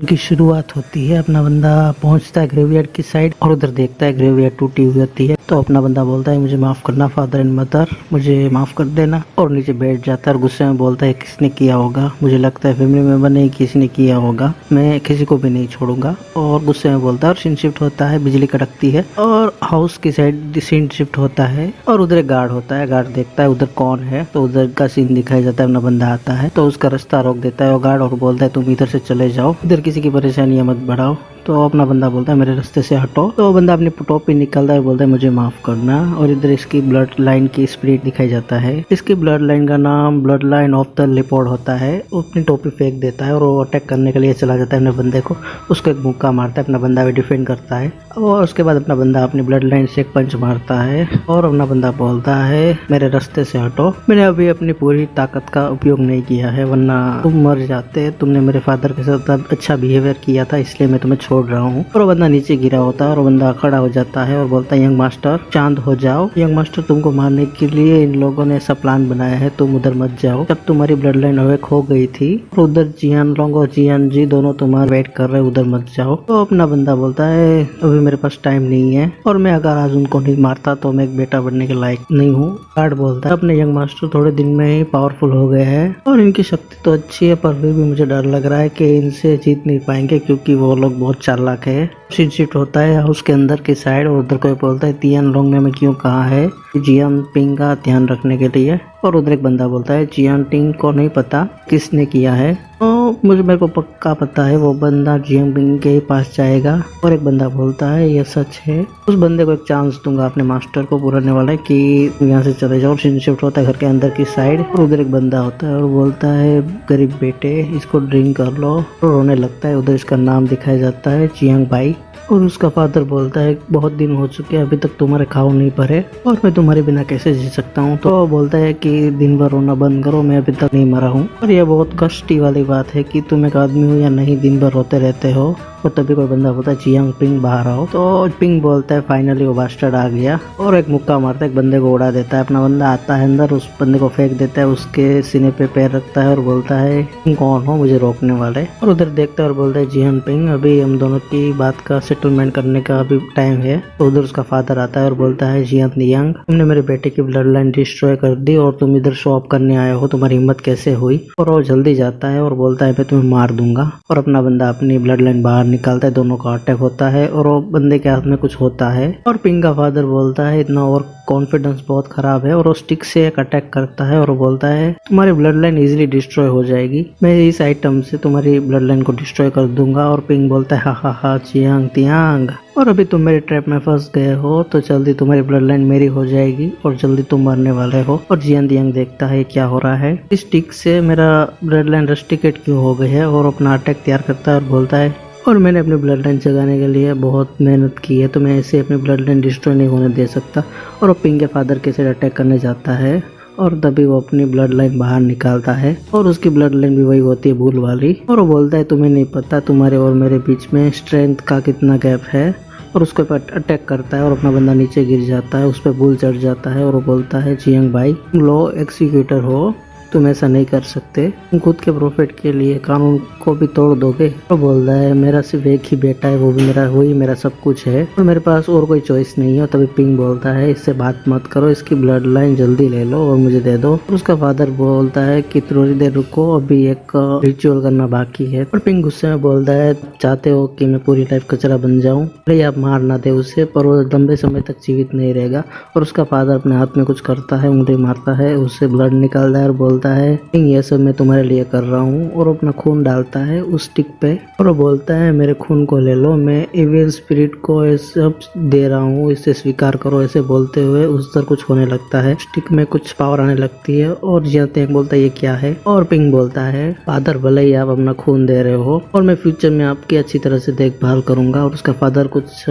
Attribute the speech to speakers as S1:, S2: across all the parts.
S1: उनकी शुरुआत होती है। अपना बंदा पहुंचता है ग्रेवयार्ड की साइड और उधर देखता है ग्रेवयार्ड टूटी हुई होती है। तो अपना बंदा बोलता है मुझे माफ करना फादर एंड मदर, मुझे माफ कर देना, और नीचे बैठ जाता है और गुस्से में बोलता है किसने किया होगा, मुझे लगता है फैमिली मेंबर ने किसी ने किया होगा, मैं किसी को भी नहीं छोड़ूंगा। और गुस्से में बोलता है और सीन शिफ्ट होता है, बिजली कड़कती है और हाउस की साइड सीन शिफ्ट होता है और उधर एक गार्ड होता है। गार्ड देखता है उधर कौन है, तो उधर का सीन दिखाई जाता है। अपना बंदा आता है तो उसका रास्ता रोक देता है वो गार्ड और बोलता है तुम इधर से चले जाओ, इधर किसी की परेशानियां मत बढ़ाओ। तो अपना बंदा बोलता है मेरे रास्ते से हटो। तो वो बंदा अपनी टोपी निकालता है, बोलता है मुझे माफ करना। और इधर इसकी ब्लड लाइन की स्पिरिट दिखाई जाता है। इसकी ब्लड लाइन का नाम blood line of the leopard होता है। वो अपनी टोपी फेंक देता है और वो अटैक करने के लिए चला जाता है अपने बंदे को। उसको एक मुक्का मारता है, अपना बंदा भी डिफेंड करता है और उसके बाद अपना बंदा अपनी ब्लड लाइन से एक पंच मारता है और अपना बंदा बोलता है मेरे रास्ते से हटो, मैंने अभी अपनी पूरी ताकत का उपयोग नहीं किया है वरना तुम मर जाते। तुमने मेरे फादर के साथ अच्छा बिहेवियर किया था इसलिए मैं तुम्हें छोड़ रहा हूँ। और वो बंदा नीचे गिरा होता है और वो बंदा खड़ा हो जाता है और बोलता है यंग मास्टर शांत हो जाओ, यंग मास्टर तुमको मारने के लिए इन लोगों ने ऐसा प्लान बनाया है, तुम उधर मत जाओ। जब तुम्हारी ब्लड लाइन अवेक हो गई थी और उधर जियान लोंग और जियान जी दोनों तुम्हारे वेट कर रहे, उधर मत जाओ। तो अपना बंदा बोलता है अभी मेरे पास टाइम नहीं है और मैं अगर आज उनको नहीं मारता तो मैं एक बेटा बनने के लायक नहीं हूँ। गार्ड बोलता है अपने यंग मास्टर थोड़े दिन में ही पावरफुल हो गए हैं और इनकी शक्ति तो अच्छी है, पर फिर भी मुझे डर लग रहा है कि इनसे जीत नहीं पाएंगे क्योंकि वो लोग बहुत चालाक है। सीन शिफ्ट होता है हाउस के अंदर की साइड और उधर कोई बोलता है तियान लोंग ने मैं क्यों कहा है जियान पिंग का ध्यान रखने के लिए। और उधर एक बंदा बोलता है जियान पिंग को नहीं पता किसने किया है, तो मेरे को पक्का पता है वो बंदा जियान पिंग के पास जाएगा। और एक बंदा बोलता है ये सच है, उस बंदे को एक चांस दूंगा अपने मास्टर को पुराने वाला कि यहाँ से चले जाओ। सीन शिफ्ट होता है घर के अंदर की साइड और उधर एक बंदा होता है और बोलता है गरीब बेटे इसको ड्रिंक कर लो, और रोने लगता है। उधर इसका नाम दिखाया जाता है जियांग भाई और उसका फादर बोलता है बहुत दिन हो चुके हैं अभी तक तुम्हारे खाओ नहीं भरे और मैं तुम्हारे बिना कैसे जी सकता हूँ। तो बोलता है कि दिन भर रोना बंद करो, मैं अभी तक नहीं मरा हूँ। और यह बहुत कष्टी वाली बात है कि तुम एक आदमी हो या नहीं दिन भर रोते रहते हो। और तभी कोई बंदा बोलता है जियांग पिंग बाहर आओ। तो पिंग बोलता है फाइनली वो बास्टर्ड आ गया और एक मुक्का मारता है, एक बंदे को उड़ा देता है। अपना बंदा आता है अंदर, उस बंदे को फेंक देता है, उसके सीने पे पैर रखता है और बोलता है तुम कौन हो मुझे रोकने वाले। और उधर देखता है और बोलता है जियांग पिंग अभी हम दोनों की बात का सेटलमेंट करने का अभी टाइम है। तो उधर उसका फादर आता है और बोलता है जियांग नियांग तुमने मेरे बेटे की ब्लड लाइन डिस्ट्रॉय कर दी और तुम इधर शो ऑफ करने आए हो, तुम्हारी हिम्मत कैसे हुई। और वो जल्दी जाता है और बोलता है मैं तुम्हें मार दूंगा। और अपना बंदा अपनी ब्लड लाइन बाहर निकालता है, दोनों का अटैक होता है और वो बंदे के हाथ में कुछ होता है। और पिंग का फादर बोलता है इतना और कॉन्फिडेंस बहुत खराब है और वो स्टिक से एक अटैक करता है और वो बोलता है तुम्हारी ब्लड लाइन इजिली डिस्ट्रॉय हो जाएगी, मैं इस आइटम से तुम्हारी ब्लड लाइन को डिस्ट्रॉय कर दूंगा। और पिंग बोलता है हा हा जियांग तियांग और अभी तुम मेरे ट्रैप में फंस गए हो तो जल्दी तुम्हारी ब्लड लाइन मेरी हो जाएगी और जल्दी तुम मरने वाले हो। और जियांग तियांग देखता है क्या हो रहा है, इस स्टिक से मेरा ब्लड लाइन रस्टिकेट क्यों हो गई है। और अपना अटैक तैयार करता है और बोलता है और मैंने अपनी ब्लड लाइन जगाने के लिए बहुत मेहनत की है तो मैं ऐसे अपनी ब्लड लाइन डिस्ट्रॉय नहीं होने दे सकता। और वो पिंग के फादर के साथ अटैक करने जाता है और तभी वो अपनी ब्लड लाइन बाहर निकालता है और उसकी ब्लड लाइन भी वही होती है भूल वाली। और वो बोलता है तुम्हें नहीं पता तुम्हारे और मेरे बीच में स्ट्रेंथ का कितना गैप है। और उसके ऊपर अटैक करता है और अपना बंदा नीचे गिर जाता है, उस पर भूल चढ़ जाता है और वो बोलता है जियांग भाई तुम लो एग्जीक्यूटर हो, तुम ऐसा नहीं कर सकते, तुम खुद के प्रॉफिट के लिए कानून को भी तोड़ दोगे। तो बोलता है मेरा सिर्फ एक ही बेटा है, वो भी वही मेरा सब कुछ है और मेरे पास और कोई चॉइस नहीं है। तभी पिंग बोलता है इससे बात मत करो, इसकी ब्लड लाइन जल्दी ले लो और मुझे दे दो। और उसका फादर बोलता है कि थोड़ी देर रुको, अभी एक रिचुअल करना बाकी है। और पिंग गुस्से में बोलता है चाहते हो कि मैं पूरी लाइफ कचरा बन जाऊं, भले आप मार ना दे उसे पर वो लंबे समय तक जीवित नहीं रहेगा। और उसका फादर अपने हाथ में कुछ करता है, उंगली मारता है, उससे ब्लड निकलता है और बोलता है ये सब मैं तुम्हारे लिए कर रहा हूँ। और अपना खून डालता है उस स्टिक पे और वो बोलता है मेरे खून को ले लो, मैं इविल स्पिरिट को ये सब दे रहा हूँ, इसे स्वीकार करो। ऐसे बोलते हुए उस तरह कुछ होने लगता है, स्टिक में कुछ पावर आने लगती है। और जियांग बोलता है ये क्या है। और पिंग बोलता है फादर भले ही आप अपना खून दे रहे हो और मैं फ्यूचर में आपकी अच्छी तरह से देखभाल करूंगा। और उसका फादर कुछ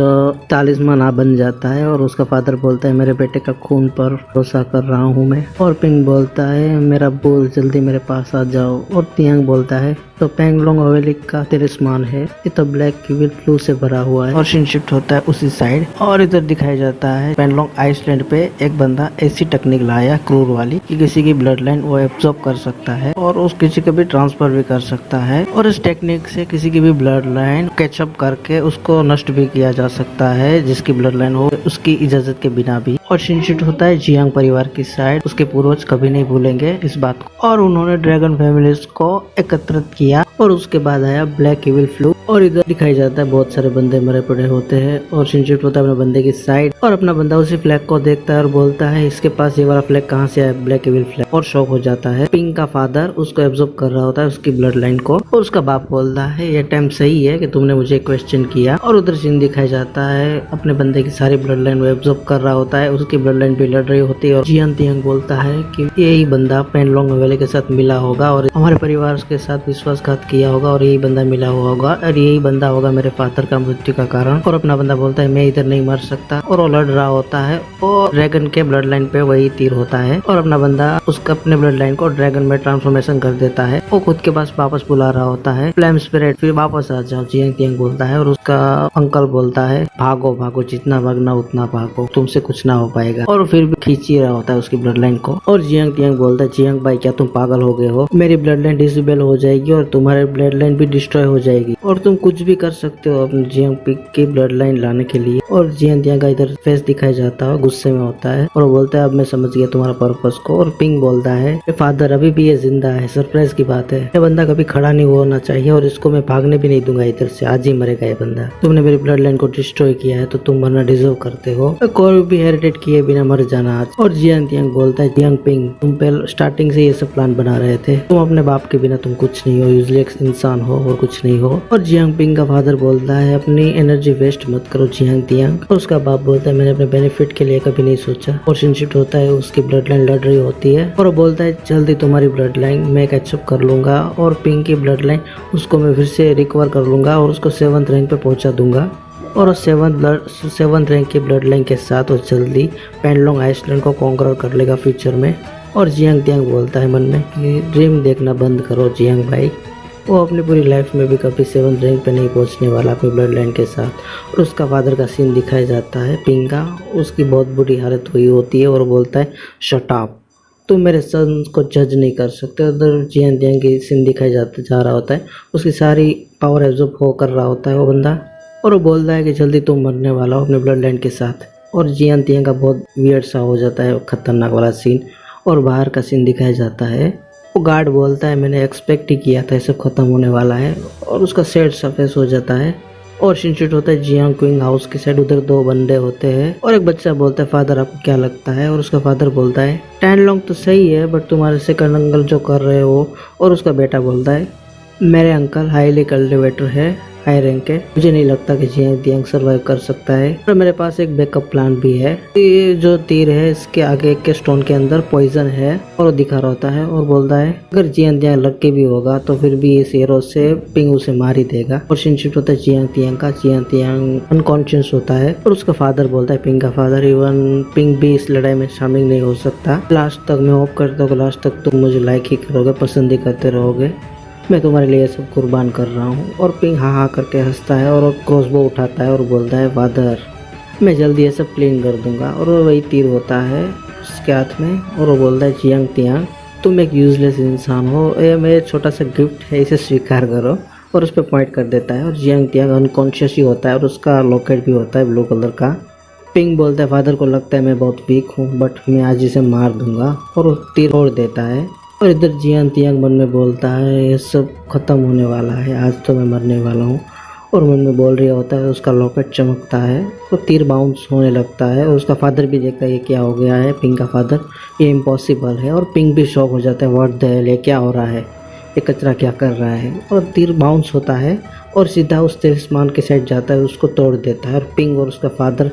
S1: तालिस्मान बन जाता है और उसका फादर बोलता है मेरे बेटे का खून पर भरोसा कर रहा हूँ मैं। और पिंग बोलता है मेरा बोल जल्दी मेरे पास आ जाओ। और तियांग बोलता है तो पेंगलोंग हवेली का तिलिस्मान है, ये तो ब्लैक क्यूबिल फ्लू से भरा हुआ है। और सीन शिफ्ट होता है उसी साइड और इधर दिखाया जाता है पेंगलोंग आइसलैंड पे एक बंदा ऐसी टेक्निक लाया क्रूर वाली कि किसी की ब्लड लाइन वो एब्जॉर्ब कर सकता है और उस किसी को भी ट्रांसफर भी कर सकता है। और इस टेक्निक से किसी की भी ब्लड लाइन कैचअप करके उसको नष्ट भी किया जा सकता है, जिसकी ब्लड लाइन हो उसकी इजाजत के बिना भी। और सीन शिफ्ट होता है जियांग परिवार की साइड, उसके पूर्वज कभी नहीं भूलेंगे इस बात को। और उन्होंने ड्रैगन फैमिलीज को एकत्रित किया और उसके बाद आया ब्लैक इविल फ्लू। और इधर दिखाई जाता है बहुत सारे बंदे मरे पड़े होते हैं और सीन शिफ्ट होता है अपने बंदे की साइड और अपना बंदा उसी फ्लैग को देखता है और बोलता है इसके पास ये वाला फ्लैग कहाँ से आया, ब्लैक इविल फ्लैग। और शॉक हो जाता है। पिंग का फादर उसको एब्जॉर्ब कर रहा होता है उसकी ब्लड लाइन को और उसका बाप बोलता है ये टाइम सही है कि तुमने मुझे क्वेश्चन किया। और उधर सीन दिखाया जाता है अपने बंदे की सारी ब्लड लाइन वो एब्जॉर्ब कर रहा होता है, उसकी ब्लड लाइन भी लड़ रही होती है। और जियांग तियांग बोलता है कि यही बंदा पेंगलोंग हवेली के साथ मिला होगा और हमारे परिवार के साथ विश्वासघात किया होगा और यही बंदा मिला हुआ होगा और यही बंदा होगा मेरे फादर का मृत्यु का कारण। और अपना बंदा बोलता है मैं इधर नहीं मर सकता और वो लड़ रहा होता है और ड्रैगन के ब्लड लाइन पे वही तीर होता है और अपना बंदा उसका अपने ब्लड लाइन को ड्रैगन में ट्रांसफॉर्मेशन कर देता है। वो खुद के पास वापस बुला रहा होता है फ्लेम स्पिरिट, फिर वापस आ जाओ जियांग तियांग बोलता है। और उसका अंकल बोलता है भागो भागो, जितना भागना उतना भागो, तुमसे कुछ ना हो पाएगा। और फिर भी खींच ही रहा होता है उसकी ब्लड लाइन को। और जियांग तियांग बोलता है जियांग भाई क्या तुम पागल हो गए हो, मेरी ब्लड लाइन डिसेबल हो जाएगी और तुम्हारी ब्लड लाइन भी डिस्ट्रॉय हो जाएगी और तुम कुछ भी कर सकते हो अपने जियांग पिंग की ब्लड लाइन लाने के लिए। और जियांग तियांग का इधर फेस दिखाया जाता है, गुस्से में होता है और बोलता है अब मैं समझ गया तुम्हारा पर्पस को। और पिंग बोलता है फादर अभी भी ये जिंदा है, सरप्राइज की बात है, ये बंदा कभी खड़ा नहीं होना चाहिए और इसको मैं भागने भी नहीं दूंगा इधर से, आज ही मरेगा ये बंदा। तुमने मेरी ब्लड लाइन को डिस्ट्रॉय किया है तो तुम मरना डिजर्व करते हो, कोई भी हेरिटेट किए बिना मर जाना आज। और जियांग तियांग बोलता है जियांग पिंग तुम पहले स्टार्टिंग से ये सब प्लान बना रहे थे, तुम अपने बाप के बिना तुम कुछ नहीं हो, यूजली एक इंसान हो और कुछ नहीं हो। और जियांग पिंग का फादर बोलता है अपनी एनर्जी वेस्ट मत करो जियांग तियांग। और उसका बाप बोलता है मैंने अपने बेनिफिट के लिए कभी नहीं सोचा। और सीन शिफ्ट होता है उसकी ब्लड लाइन लड़ रही होती है और वो बोलता है जल्दी तुम्हारी ब्लड लाइन मैं कैचअप कर लूंगा और पिंग की ब्लड लाइन उसको मैं फिर से रिकवर कर लूंगा और उसको 7th रैंक पे पहुंचा दूंगा। और 7th रैंक की ब्लड लाइन के साथ वो जल्दी पेंगलोंग आइसलैंड को कॉन्कर कर लेगा फ्यूचर में। और जियांग तियांग बोलता है मन में कि ड्रीम देखना बंद करो जियांग भाई, वो अपनी पूरी लाइफ में भी कभी 7th रैंक पे नहीं पहुंचने वाला अपनी ब्लड लाइन के साथ। और उसका फादर का सीन दिखाया जाता है पिंग का, उसकी बहुत बुरी हालत हुई होती है और बोलता है शट अप, तुम मेरे सन को जज नहीं कर सकते। उधर जियांग तियांग की सीन दिखाया जा रहा होता है, उसकी सारी पावर एब्जॉर्ब हो कर रहा होता है वो बंदा और वो बोलता है कि जल्दी तुम मरने वाला हो अपने ब्लड लाइन के साथ। और जियांग तियांग का बहुत वियर्ड सा हो जाता है खतरनाक वाला सीन और बाहर का सीन दिखाया जाता है। वो गार्ड बोलता है मैंने एक्सपेक्ट ही किया था ये सब खत्म होने वाला है और उसका सेट सफेद हो जाता है। और सीन शिफ्ट होता है जियांग क्विंग हाउस की साइड, उधर 2 बंदे होते हैं और एक बच्चा बोलता है फादर आपको क्या लगता है। और उसका फादर बोलता है टैनलोंग तो सही है बट तुम्हारे सेकंड अंकल जो कर रहे हो। और उसका बेटा बोलता है मेरे अंकल हाईली कल्टिवेटर है, हाई रैंक है, मुझे नहीं लगता कि जियांग तियांग सर्वाइव कर सकता है और मेरे पास एक बैकअप प्लान भी है। ये जो तीर है इसके आगे के स्टोन के अंदर पॉइजन है और वो दिखा रहा होता है और बोलता है अगर जियांग तियांग लग के भी होगा तो फिर भी इस एरो से पिंग उसे मार ही देगा। और सीन शिफ्ट होता है जियांग तियांग का, जियांग तियांग अनकॉन्शियस होता है और उसका फादर बोलता है पिंग का फादर इवन पिंग भी इस लड़ाई में शामिल नहीं हो सकता, लास्ट तक मैं होप करता हूँ लास्ट तक तुम मुझे लाइक ही करोगे, पसंद ही करते रहोगे, मैं तुम्हारे लिए सब कुर्बान कर रहा हूँ। और पिंग हाँ हाँ करके हंसता है और क्रॉसबो उठाता है और बोलता है फादर मैं जल्दी ये सब क्लीन कर दूंगा। और वो वही तीर होता है उसके हाथ में और वो बोलता है जियांग तियांग तुम एक यूजलेस इंसान हो, ये मेरा छोटा सा गिफ्ट है, इसे स्वीकार करो। और उस पर पॉइंट कर देता है और जियांग तियांग अनकॉन्शियस ही होता है और उसका लॉकेट भी होता है ब्लू कलर का। पिंग बोलता है फादर को लगता है मैं बहुत वीक हूँ बट मैं आज इसे मार दूंगा और वो तीर छोड़ देता है। और इधर जियांग तियांग मन में बोलता है ये सब खत्म होने वाला है, आज तो मैं मरने वाला हूँ। और मन में बोल रहा होता है उसका लॉकेट चमकता है तो तीर बाउंस होने लगता है और उसका फादर भी देखता है ये क्या हो गया है, पिंग का फादर ये इम्पॉसिबल है। और पिंग भी शॉक हो जाता है व्हाट द हेल, ये क्या हो रहा है, ये कचरा क्या कर रहा है। और तीर बाउंस होता है और सीधा उस तिलिस्मान के साइड जाता है, उसको तोड़ देता है। और पिंग और उसका फादर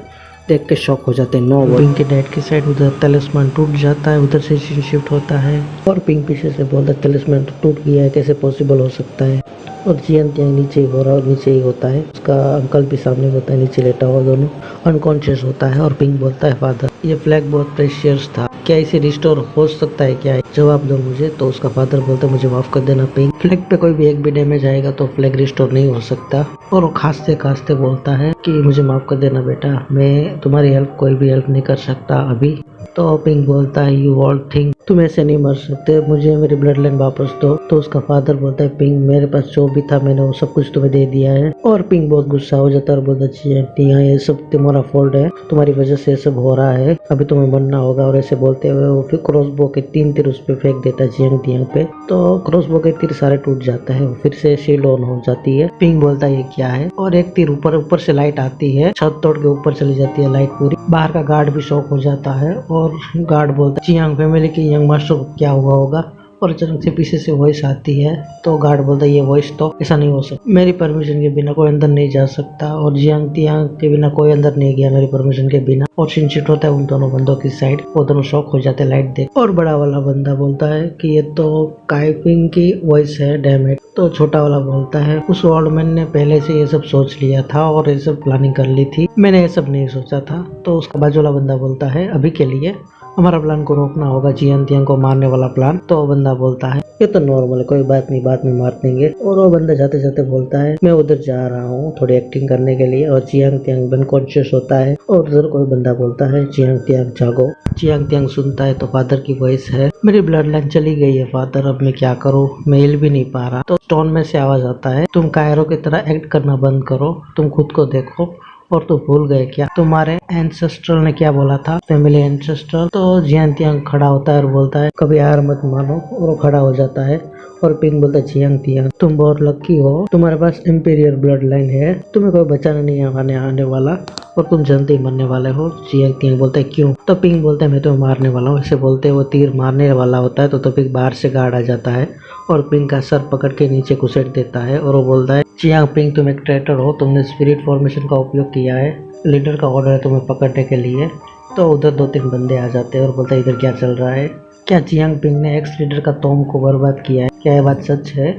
S1: देख के शॉक हो जाते हैं। नो पिंग के डैड की साइड उधर तिलिस्मान टूट जाता है, उधर से सीन शिफ्ट होता है और पिंग पीछे से बोलता है तिलिस्मान तो टूट गया है, कैसे पॉसिबल हो सकता है। और जियांग तियांग नीचे ही हो रहा है और नीचे ही होता है, उसका अंकल भी सामने होता है, नीचे लेटा हुआ, दोनों अनकॉन्शियस होता है। और पिंग बोलता है फादर ये फ्लैग बहुत प्रेशियस था क्या इसे रिस्टोर हो सकता है क्या? जवाब दो मुझे। तो उसका फादर बोलता है मुझे माफ कर देना पिंक, फ्लैग पे कोई भी एक भी डैमेज आएगा तो फ्लैग रिस्टोर नहीं हो सकता। और वो खांसते खांसते बोलता है कि मुझे माफ कर देना बेटा, मैं तुम्हारी हेल्प कोई भी हेल्प नहीं कर सकता अभी। तो पिंक बोलता है यू ऑल थिंक तुम ऐसे नहीं मर सकते, मुझे मेरी ब्लड लाइन वापस दो। तो उसका फादर बोलता है पिंक मेरे पास जो भी था मैंने वो सब कुछ तुम्हें दे दिया है। और पिंक बहुत गुस्सा हो जाता है और बहुत अच्छी है ये सब तुम्हारा फॉल्ट है, तुम्हारी वजह से ये सब हो रहा है, अभी तुम्हें मरना होगा। और ऐसे बोलते हुए वो फिर क्रॉसबो के 3 तीर उस पे फेंक देता है जियांग तियांग पे। तो क्रॉसबो के तीर सारे टूट जाता है, फिर से शील्ड ऑन हो जाती है। पिंक बोलता है ये क्या है, और एक तीर ऊपर से लाइट आती है, छत तोड़ के ऊपर चली जाती है लाइट पूरी। बाहर का गार्ड भी शॉक हो जाता है और गार्ड बोलता है जियांग फैमिली के यंग मास्टर को क्या हुआ होगा। और अचानक से पीछे से वॉइस आती है। तो गार्ड बोलता है ये वॉइस तो ऐसा नहीं हो सकता, मेरी परमिशन के बिना कोई अंदर नहीं जा सकता। और जियांग तियांग के बिना कोई अंदर नहीं गया मेरी परमिशन के बिना। और शिनचिट होता है उन दोनों बंदों की साइड, वो दोनों शॉक हो जाते हैं लाइट देख। और बड़ा वाला बंदा बोलता है कि ये तो काइपिंग की वॉइस है डैम इट। तो छोटा वाला बोलता है उस वर्ल्डमैन ने पहले से ये सब सोच लिया था और ये सब प्लानिंग कर ली थी, मैंने ये सब नहीं सोचा था। तो उसका बाजू वाला बंदा बोलता है अभी के लिए हमारा प्लान को रोकना होगा, जियांग तियांग को मारने वाला प्लान। तो वो बंदा बोलता है ये तो नॉर्मल है, कोई बात नहीं, बाद में मार देंगे। और वो बंदा जाते जाते बोलता है मैं उधर जा रहा हूँ थोड़ी एक्टिंग करने के लिए। और जियांग तियांग अनकॉन्शियस होता है और उधर कोई बंदा बोलता है जियांग तियांग जागो। जियांग तियांग सुनता है तो फादर की वॉइस है, मेरी ब्लड लाइन चली गई है फादर, अब मैं क्या करूँ, मैं हिल भी नहीं पा रहा। तो स्टोन में से आवाज आता है तुम कायरो की तरह एक्ट करना बंद करो, तुम खुद को देखो। और तो भूल गए क्या तुम्हारे एंसेस्टर ने क्या बोला था, फैमिली एंसेस्टर। तो जियांग तियांग खड़ा होता है और बोलता है कभी हार मत मानो। और वो खड़ा हो जाता है और पिंक बोलता है जियांग तियांग तुम बहुत लकी हो, तुम्हारे पास इंपीरियर ब्लड लाइन है, तुम्हें कोई बचाना नहीं आने वाला और तुम जल्दी मरने वाले हो। जियांग तियांग बोलता है क्यों? तो पिंक बोलता है मैं तुम्हें मारने वाला हूँ। ऐसे बोलते वो तीर मारने वाला होता है तो पिंक बाहर से गार्ड आ जाता है और पिंक का सर पकड़ के नीचे घुसेट देता है। और वो बोलता है जियांग पिंक तुम एक ट्रेटर हो, तुमने स्पिरिट फॉर्मेशन का उपयोग किया है, लीडर का ऑर्डर है तुम्हें पकड़ने के लिए। तो उधर 2-3 बंदे आ जाते हैं और बोलता है इधर क्या चल रहा है, क्या जियांग पिंग ने एक्स लीडर का तोम को बर्बाद किया है, क्या यह बात सच है?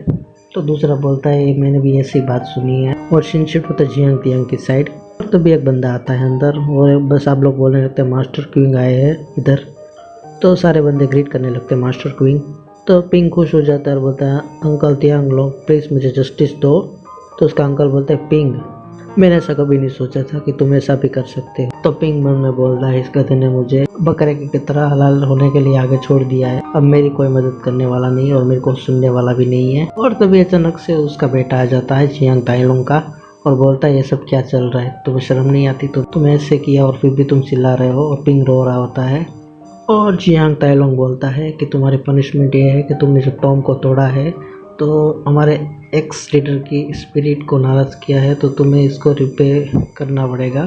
S1: तो दूसरा बोलता है मैंने भी ऐसी बात सुनी है। और शिनशिट होता है जियांग तियांग की साइड। और तो भी एक बंदा आता है अंदर और बस आप लोग बोलने लगते हैं मास्टर क्विंग आए हैं इधर। तो सारे बंदे ग्रीट करने लगते हैं मास्टर क्विंग। तो पिंग खुश हो जाता है और बोलता है अंकल तियांग लोग प्लीज मुझे जस्टिस दो। तो उसका अंकल बोलता है पिंग मैंने ऐसा कभी नहीं सोचा था कि तुम ऐसा भी कर सकते हो। तो पिंग मन में बोल रहा है इस गधे ने मुझे बकरे की तरह हलाल होने के लिए आगे छोड़ दिया है, अब मेरी कोई मदद करने वाला नहीं और मेरे को सुनने वाला भी नहीं है। और तभी अचानक से उसका बेटा आ जाता है जियांग ताइलोंग का और बोलता है ये सब क्या चल रहा है, तुम्हें शर्म नहीं आती? तो तुम ऐसे किया और फिर भी तुम चिल्ला रहे हो। और पिंग रो रहा होता है और जियांग ताइलोंग बोलता है कि तुम्हारी पनिशमेंट ये है कि तुमने जो टॉम को तोड़ा है तो हमारे एक्स लीडर की स्पिरिट को नाराज किया है, तो तुम्हें इसको रिपे करना पड़ेगा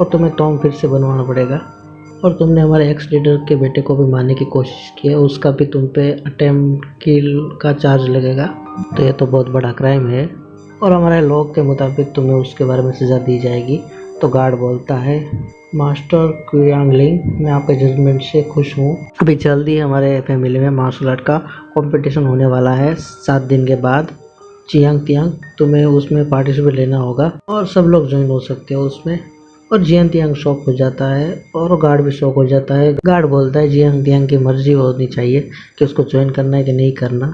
S1: और तुम्हें टॉम फिर से बनवाना पड़ेगा। और तुमने हमारे एक्स लीडर के बेटे को भी मारने की कोशिश की है, उसका भी तुम पे अटेम्प्ट किल का चार्ज लगेगा, तो ये तो बहुत बड़ा क्राइम है और हमारे लॉ के मुताबिक तुम्हें उसके बारे में सज़ा दी जाएगी। तो गार्ड बोलता है मास्टर क्वियांगलिंग मैं आपके जजमेंट से खुश हूँ, अभी जल्दी हमारे फैमिली में मार्शल आर्ट का कंपटीशन होने वाला है 7 दिन के बाद। जियांग तियांग तुम्हें उसमें पार्टिसिपेट लेना होगा और सब लोग ज्वाइन हो सकते हो उसमें। और जियांग तियांग शॉक हो जाता है और गार्ड भी शॉक हो जाता है। गार्ड बोलता है जियांग तियांग की मर्जी होनी चाहिए कि उसको ज्वाइन करना है कि नहीं करना।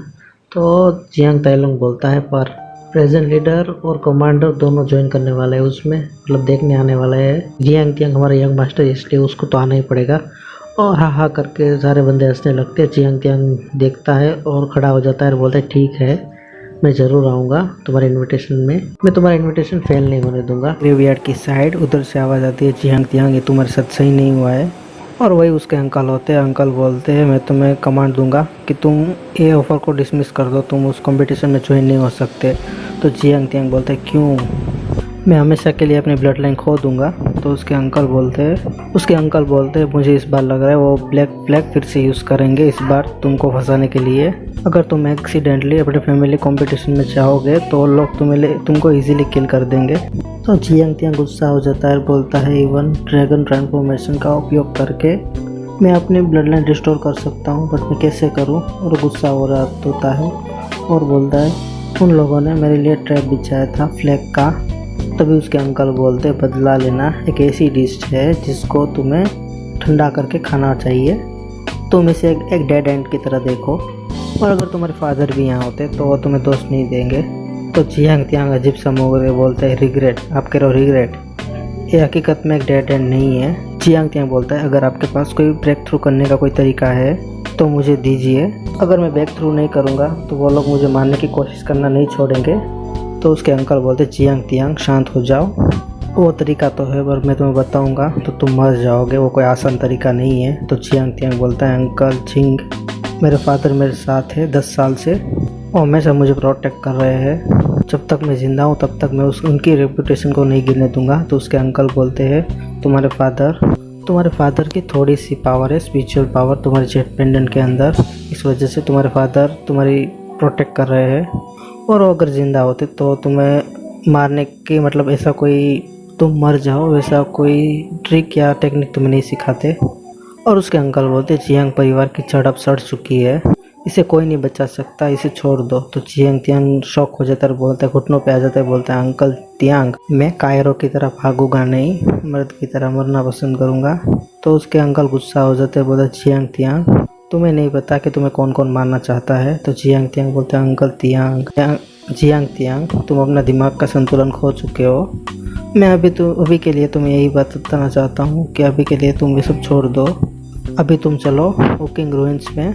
S1: तो जियांग ताइलोंग बोलता है पर प्रेजेंट लीडर और कमांडर दोनों ज्वाइन करने वाले हैं उसमें, मतलब देखने आने वाले हैं। जियांग तियांग हमारा यंग मास्टर इसलिए उसको तो आना ही पड़ेगा। और हा हा करके सारे बंदे हंसने लगते हैं। जियांग तियांग देखता है और खड़ा हो जाता है और बोलता है ठीक है मैं ज़रूर आऊँगा तुम्हारे इनविटेशन में, मैं तुम्हारा इनविटेशन फेल नहीं होने दूंगा। ग्रेवयार्ड की साइड उधर से आवाज़ आती है जियांग तियांग ये तुम्हारे साथ सही नहीं हुआ है। और वही उसके अंकल होते हैं। अंकल बोलते हैं मैं तुम्हें कमांड दूंगा कि तुम ये ऑफ़र को डिसमिस कर दो, तुम उस कंपटीशन में ज्वाइन नहीं हो सकते। तो जियांग तियांग बोलते हैं क्यों, मैं हमेशा के लिए अपनी ब्लड लाइन खो दूंगा। तो उसके अंकल बोलते हैं मुझे इस बार लग रहा है वो ब्लैक फ्लैग फिर से यूज़ करेंगे इस बार तुमको फंसाने के लिए। अगर तुम एक्सीडेंटली अपने फैमिली कंपटीशन में चाहोगे तो लोग तुमको इजीली किल कर देंगे। तो जियांग तियांग गुस्सा हो जाता है, बोलता है इवन ड्रैगन ट्रांसफॉर्मेशन का उपयोग करके मैं अपनी ब्लड लाइन रिस्टोर कर सकता हूँ, बट मैं कैसे करूँ। और गुस्सा हो रहा होता है और बोलता है उन लोगों ने मेरे लिए ट्रैप बिछाया था फ्लैग का। तभी उसके अंकल बोलते हैं बदला लेना एक ऐसी डिश है जिसको तुम्हें ठंडा करके खाना चाहिए। तुम इसे एक डेड एंड की तरह देखो, और अगर तुम्हारे फादर भी यहाँ होते तो वो तुम्हें दोष नहीं देंगे। तो जियांग तियांग अजीब सा मुँह करके बोलता है रिग्रेट, आप कह रहे हो रिग्रेट, ये हकीकत में एक डेड एंड नहीं है। जियांग तियांग बोलता है अगर आपके पास कोई ब्रेक थ्रू करने का कोई तरीका है तो मुझे दीजिए, अगर मैं ब्रेक थ्रू नहीं करूँगा तो वो लोग मुझे मारने की कोशिश करना नहीं छोड़ेंगे। तो उसके अंकल बोलते जियांग तियांग शांत हो जाओ, वो तरीका तो है पर मैं तुम्हें बताऊंगा तो तुम मर जाओगे, वो कोई आसान तरीका नहीं है। तो जियांग तियांग बोलता है अंकल झिंग, मेरे फादर मेरे साथ है 10 साल से, वो हमेशा मुझे प्रोटेक्ट कर रहे हैं, जब तक मैं ज़िंदा हूँ तब तक मैं उनकी रेपुटेशन को नहीं गिरने दूंगा। तो उसके अंकल बोलते हैं तुम्हारे फादर की थोड़ी सी पावर है, स्पिरिचुअल पावर तुम्हारे जेट पेंडेंट के अंदर, इस वजह से तुम्हारे फादर तुम्हारी प्रोटेक्ट कर रहे हैं, और वो अगर ज़िंदा होते तो तुम्हें मारने की मतलब ऐसा कोई तुम मर जाओ वैसा कोई ट्रिक या टेक्निक तुम्हें नहीं सिखाते। और उसके अंकल बोलते जियांग परिवार की झड़प सड़ चुकी है, इसे कोई नहीं बचा सकता, इसे छोड़ दो। तो जियांग तियांग शॉक हो जाता है, बोलता है घुटनों पे आ जाता है, बोलता है अंकल तियांग मैं कायरो की तरह भागूंगा नहीं, मर्द की तरह मरना पसंद करूंगा। तो उसके अंकल गुस्सा हो जाते हैं, बोलता है जियांग तियांग तुम्हें नहीं पता कि तुम्हें कौन कौन मारना चाहता है। तो जियांग तियांग बोलते हैं अंकल जियांग तियांग तुम अपना दिमाग का संतुलन खो चुके हो, मैं अभी के लिए तुम्हें यही बात बताना चाहता हूँ कि अभी के लिए तुम ये सब छोड़ दो, अभी तुम चलो वुकिंग रूइंस में।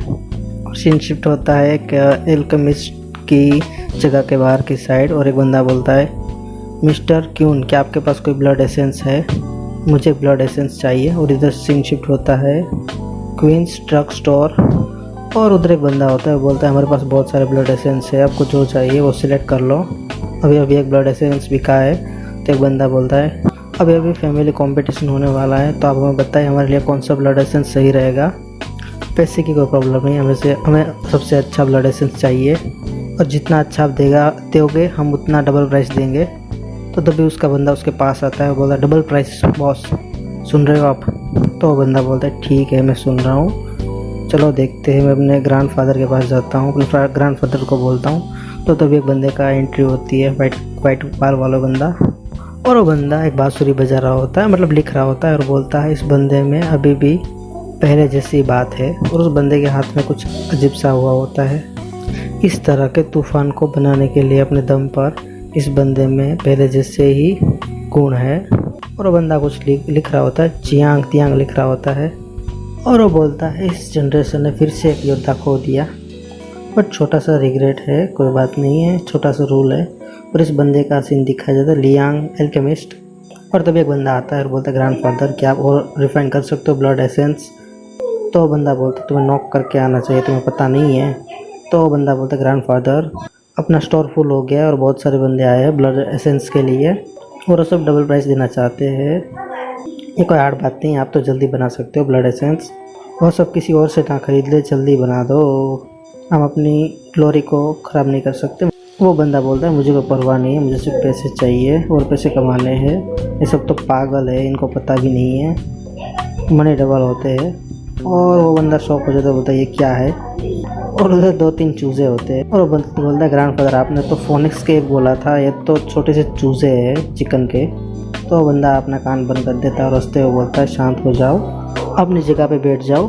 S1: और सीन शिफ्ट होता है एक एल्केमिस्ट की जगह के बाहर की साइड, और एक बंदा बोलता है मिस्टर क्यून क्या आपके पास कोई ब्लड एसेंस है, मुझे ब्लड एसेंस चाहिए। और इधर सीन शिफ्ट होता है क्वींस ड्रग स्टोर, और उधर एक बंदा होता है बोलता है हमारे पास बहुत सारे ब्लड एसेंस है, आपको जो चाहिए वो सिलेक्ट कर लो, अभी एक ब्लड एसेंस बिका है। तो एक बंदा बोलता है अभी फैमिली कंपटीशन होने वाला है, तो आप हमें बताइए हमारे लिए कौन सा ब्लड एसेंस सही रहेगा, पैसे की कोई प्रॉब्लम नहीं, हमें सबसे अच्छा ब्लड एसेंस चाहिए, और जितना अच्छा आप दोगे हम उतना डबल प्राइस देंगे। तो तभी उसका बंदा उसके पास आता है, बोलता है डबल प्राइस बॉस, सुन रहे हो आप। तो वो बंदा बोलता है ठीक है मैं सुन रहा हूँ, चलो देखते हैं, मैं अपने ग्रैंडफादर के पास जाता हूँ, अपने ग्रैंडफादर को बोलता हूँ। तो तभी एक बंदे का एंट्री होती है, वाइट बाल वाला बंदा, और वो बंदा एक बांसुरी बजा रहा होता है, मतलब लिख रहा होता है, और बोलता है इस बंदे में अभी भी पहले जैसी बात है, और उस बंदे के हाथ में कुछ अजीब सा हुआ होता है। इस तरह के तूफान को बनाने के लिए अपने दम पर इस बंदे में पहले जैसे ही गुण है। और वो बंदा कुछ लिख रहा होता है, जियांग तियांग लिख रहा होता है, और वो बोलता है इस जनरेशन ने फिर से एक योद्धा खो दिया, बट छोटा सा रिग्रेट है, कोई बात नहीं है, छोटा सा रूल है। और इस बंदे का सीन दिखाया जाता है लियांग एल्केमिस्ट। और तभी एक बंदा आता है और बोलता है ग्रैंडफादर क्या आप और रिफाइन कर सकते हो ब्लड एसेंस। तो बंदा बोलता है तुम्हें नॉक करके आना चाहिए, तुम्हें पता नहीं है। तो बंदा बोलता है ग्रैंडफादर अपना स्टोर फुल हो गया और बहुत सारे बंदे आए हैं ब्लड एसेंस के लिए, और वो सब डबल प्राइस देना चाहते हैं, ये कोई हार्ड बात नहीं, आप तो जल्दी बना सकते हो ब्लड एसेंस, वो सब किसी और से ना खरीद ले, जल्दी बना दो, हम अपनी ग्लोरी को ख़राब नहीं कर सकते। वो बंदा बोलता है मुझे कोई परवाह नहीं है, मुझे सिर्फ पैसे चाहिए और पैसे कमाने हैं, ये सब तो पागल है, इनको पता भी नहीं है, मनी डबल होते हैं। और वो बंदा शॉक हो जाता है, बोलता है ये क्या है, और उधर 2-3 चूज़े होते हैं। और वो बंदा बोलता है ग्रैंडफादर आपने तो फोनिक्स के बोला था, ये तो छोटे से चूज़े हैं चिकन के। तो वो बंदा अपना कान बंद कर देता है और हंसते हुए बोलता है शांत हो जाओ, अपनी जगह पे बैठ जाओ,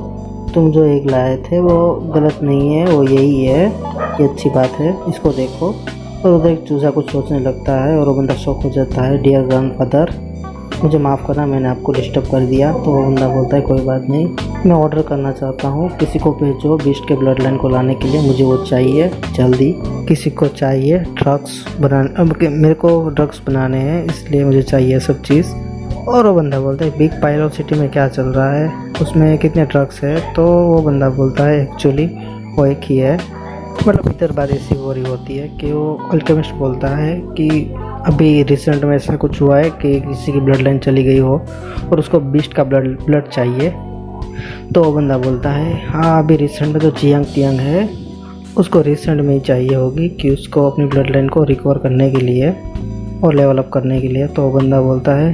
S1: तुम जो एग लाए थे वो गलत नहीं है, वो यही है, ये अच्छी बात है, इसको देखो। और उधर एक चूज़ा कुछ सोचने लगता है और वो बंदा शॉक हो जाता है, डियर ग्रैंडफादर मुझे माफ़ करना, मैंने आपको डिस्टर्ब कर दिया। तो वो बंदा बोलता है कोई बात नहीं, मैं ऑर्डर करना चाहता हूँ, किसी को भेजो बीस्ट के ब्लड लाइन को लाने के लिए, मुझे वो चाहिए जल्दी, किसी को चाहिए ड्रग्स बनाने, अब मेरे को ड्रग्स बनाने हैं इसलिए मुझे चाहिए सब चीज़। और वो बंदा बोलता है बिग पाइलो सिटी में क्या चल रहा है, उसमें कितने ड्रग्स है। तो वो बंदा बोलता है एक्चुअली वो एक ही है, मतलब इधर बात ऐसी हो रही होती है कि वो अल्केमिस्ट बोलता है कि अभी रिसेंट में ऐसा कुछ हुआ है कि किसी की ब्लड लाइन चली गई हो और उसको बीस्ट का ब्लड चाहिए। तो वो बंदा बोलता है हाँ अभी रिसेंट में जो जियांग तियांग है उसको रिसेंट में ही चाहिए होगी कि उसको अपनी ब्लड लाइन को रिकवर करने के लिए और लेवल अप करने के लिए। तो वो बंदा बोलता है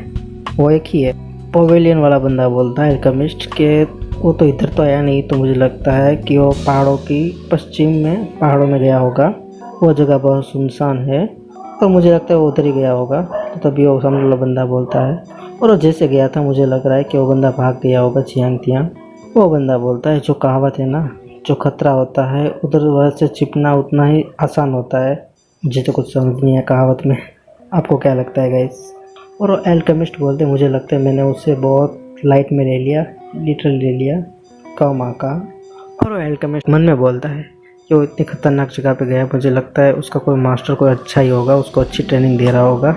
S1: वो एक ही है। पवेलियन वाला बंदा बोलता है अल्केमिस्ट के वो तो इधर तो आया नहीं, तो मुझे लगता है कि वो पहाड़ों की पश्चिम में पहाड़ों में गया होगा, वो जगह बहुत सुनसान है और मुझे लगता है वो उधर ही गया होगा। तो तभी वो सामने वाला बंदा बोलता है और वो जैसे गया था मुझे लग रहा है कि वो बंदा भाग गया होगा जियांग तियांग। वो बंदा बोलता है जो कहावत है ना, जो खतरा होता है उधर वह से छिपना उतना ही आसान होता है। मुझे तो कुछ समझ नहीं है कहावत में, आपको क्या लगता है गाइस? और वो एल्केमिस्ट बोलते मुझे लगता है मैंने उसे बहुत लाइट में ले लिया, लिटरली ले लिया, कम आका। और वो एल्केमिस्ट मन में बोलता है कि वो इतनी खतरनाक जगह पे गया, मुझे लगता है उसका कोई मास्टर कोई अच्छा ही होगा, उसको अच्छी ट्रेनिंग दे रहा होगा।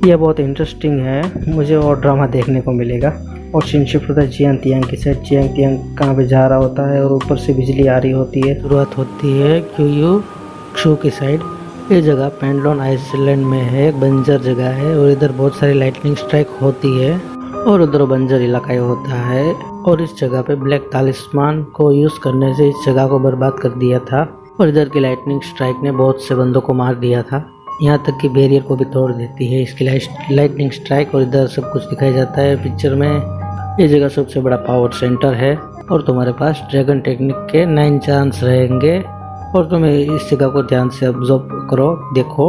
S1: यह बहुत इंटरेस्टिंग है, मुझे और ड्रामा देखने को मिलेगा। और सीन शिफ्ट होता है जियांग तियांग की साइड। जियांग तियांग कहाँ पे जा रहा होता है और ऊपर से बिजली आ रही होती है। शुरुआत होती है क्यूयू शो की साइड। ये जगह पेंडलॉन आइसलैंड में है, एक बंजर जगह है और इधर बहुत सारी लाइटनिंग स्ट्राइक होती है और उधर बंजर इलाका होता है। और इस जगह पे ब्लैक तालिस्मान को यूज करने से इस जगह को बर्बाद कर दिया था और इधर की लाइटनिंग स्ट्राइक ने बहुत से बंदों को मार दिया था, यहाँ तक कि बैरियर को भी तोड़ देती है इसकी लाइटनिंग स्ट्राइक। और इधर सब कुछ दिखाई जाता है पिक्चर में। ये जगह सबसे बड़ा पावर सेंटर है और तुम्हारे पास ड्रैगन टेक्निक के 9 चांस रहेंगे और तुम्हें इस जगह को ध्यान से ऑब्जर्व करो। देखो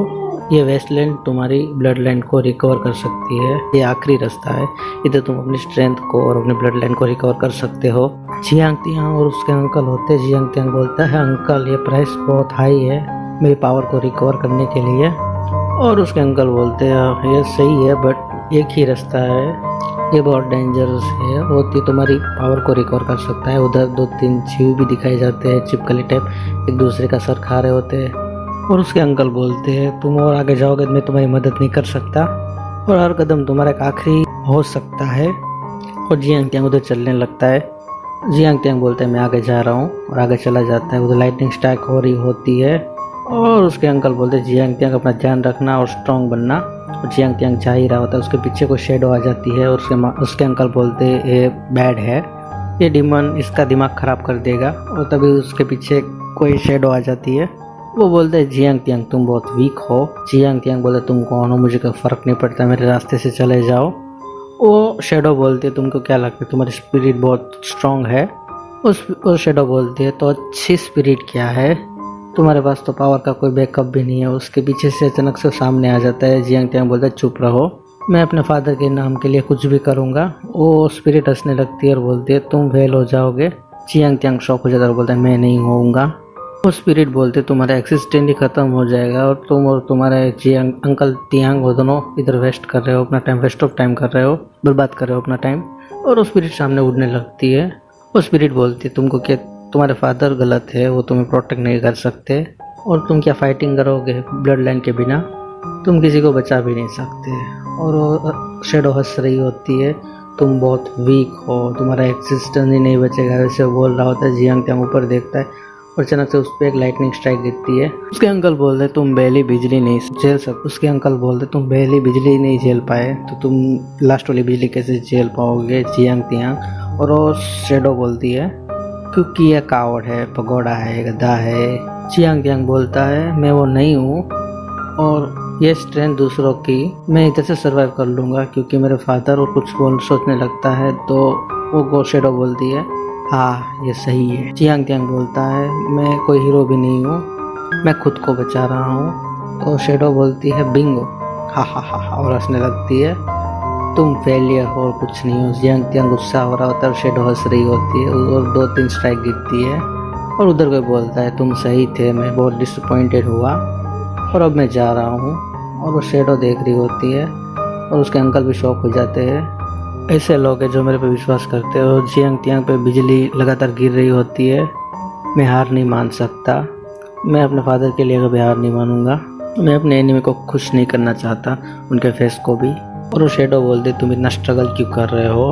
S1: ये वेस्टलैंड तुम्हारी ब्लड लाइन को रिकवर कर सकती है, ये आखिरी रास्ता है, इधर तुम अपनी स्ट्रेंथ को और अपनी ब्लड लाइन को रिकवर कर सकते हो। जियांग तियांग और उसके अंकल होते हैं। जियांग तियांग बोलता है अंकल ये प्राइस बहुत हाई है मेरी पावर को रिकवर करने के लिए। और उसके अंकल बोलते हैं ये सही है बट एक ही रास्ता है, ये बहुत डेंजरस है, वो तुम्हारी पावर को रिकवर कर सकता है। उधर 2-3 जीव भी दिखाई जाते हैं चिपकली टाइप, एक दूसरे का सर खा रहे होते हैं। और उसके अंकल बोलते हैं तुम और आगे जाओगे मैं तुम्हारी मदद नहीं कर सकता और हर कदम तुम्हारा एक आखिरी हो सकता है। और जियांग तियांग उधर चलने लगता है। जियांग तियांग बोलते हैं मैं आगे जा रहा हूँ और आगे चला जाता है। उधर लाइटनिंग स्ट्राइक हो रही होती है और उसके अंकल बोलते हैं जियांग तियांग अपना ध्यान रखना और स्ट्रॉन्ग बनना। और जियांग तियांग जा ही रहा होता है, उसके पीछे कोई शेडो आ जाती है और उसके अंकल बोलते हैं ये बैड है, ये डिमन इसका दिमाग खराब कर देगा। और तभी उसके पीछे कोई शेडो आ जाती है। वो बोलते हैं जियांग तियांग तुम बहुत वीक हो। जियांग तियांग बोलते तुम कौन हो, मुझे कोई फर्क नहीं पड़ता, मेरे रास्ते से चले जाओ। वो शेडो बोलती है तुमको क्या लगता है तुम्हारी स्पिरिट बहुत स्ट्रांग है। उस शेडो बोलती है तो अच्छी स्पिरिट क्या है, तुम्हारे पास तो पावर का कोई बैकअप भी नहीं है। उसके पीछे से अचानक से सामने आ जाता है। जियांग तियांग बोलता है चुप रहो, मैं अपने फादर के नाम के लिए कुछ भी करूँगा। वो स्पिरिट हंसने लगती है और बोलती है तुम फेल हो जाओगे। जियांग तियांग शॉक हो जाता है और बोलता है मैं नहीं होऊंगा। वो स्पिरिट बोलते तुम्हारा एक्सिस्टेंस ही खत्म हो जाएगा और तुम और तुम्हारे जियांग अंकल तियांग वो दोनों इधर वेस्ट कर रहे हो अपना टाइम, वेस्ट ऑफ टाइम कर रहे हो, बर्बाद कर रहे हो अपना टाइम। और वो स्पिरिट सामने उड़ने लगती है। वो स्पिरिट बोलती है तुमको क्या तुम्हारे फादर गलत है, वो तुम्हें प्रोटेक्ट नहीं कर सकते और तुम क्या फाइटिंग करोगे ब्लड लाइन के बिना, तुम किसी को बचा भी नहीं सकते। और वो शेडो हंस रही होती है तुम बहुत वीक हो, तुम्हारा एक्सिस्टेंस ही नहीं बचेगा, वैसे बोल रहा होता है। जियांग तियांग ऊपर देखता है और अचानक से उस पर एक लाइटनिंग स्ट्राइक गिरती है। उसके अंकल बोलते तुम पहली बिजली नहीं झेल सकते। उसके अंकल बोलते तुम पहली बिजली नहीं झेल पाए तो तुम लास्ट वाली बिजली कैसे झेल पाओगे जियांग तियांग। और वो शेडो बोलती है क्योंकि यह कावड़ है, पगोड़ा है, गधा है। जियांग तियांग बोलता है मैं वो नहीं हूँ और ये स्ट्रेंथ दूसरों की, मैं इधर से सर्वाइव कर लूँगा क्योंकि मेरे फादर और कुछ सोचने लगता है। तो वो शेडो बोलती है हाँ ये सही है। जियांग तियांग बोलता है मैं कोई हीरो भी नहीं हूँ, मैं खुद को बचा रहा हूँ। तो शेडो बोलती है बिंगो, हा हा हा हा, और हंसने लगती है तुम फेलियर हो और कुछ नहीं हो। जियांग तियांग गुस्सा हो रहा होता है और शेडो हंस रही होती है और 2-3 स्ट्राइक गिरती है। और उधर कोई बोलता है तुम सही थे, मैं बहुत डिसअपॉइंटेड हुआ और अब मैं जा रहा हूँ। और वो शेडो देख रही होती है और उसके अंकल भी शॉक हो जाते हैं। ऐसे लोग हैं जो मेरे पे विश्वास करते हैं। और जियांग तियांग पे बिजली लगातार गिर रही होती है। मैं हार नहीं मान सकता, मैं अपने फादर के लिए कभी हार नहीं मानूंगा, मैं अपने एनिमी को खुश नहीं करना चाहता, उनके फेस को भी। और वो शेडो बोलते तुम इतना स्ट्रगल क्यों कर रहे हो।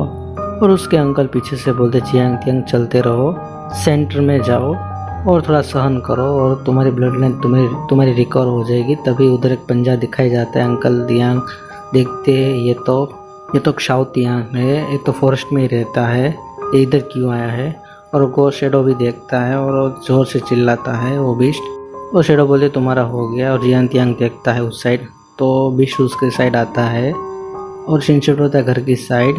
S1: और उसके अंकल पीछे से बोलते जियांग तियांग चलते रहो, सेंटर में जाओ और थोड़ा सहन करो और तुम्हारी ब्लड लाइन तुम्हारी रिकवर हो जाएगी। तभी उधर एक पंजा दिखाई जाता है। अंकल तियांग देखते ये तो क्षाओ तियांग है, ये तो फॉरेस्ट में ही रहता है, ये इधर क्यों आया है। और गो शेडो भी देखता है और जोर से चिल्लाता है वो बीस्ट। और शेडो बोलते तुम्हारा हो गया। और जियांग तियांग देखता है उस साइड तो बीस्ट उसके साइड आता है और शिनशुट होता है घर की साइड।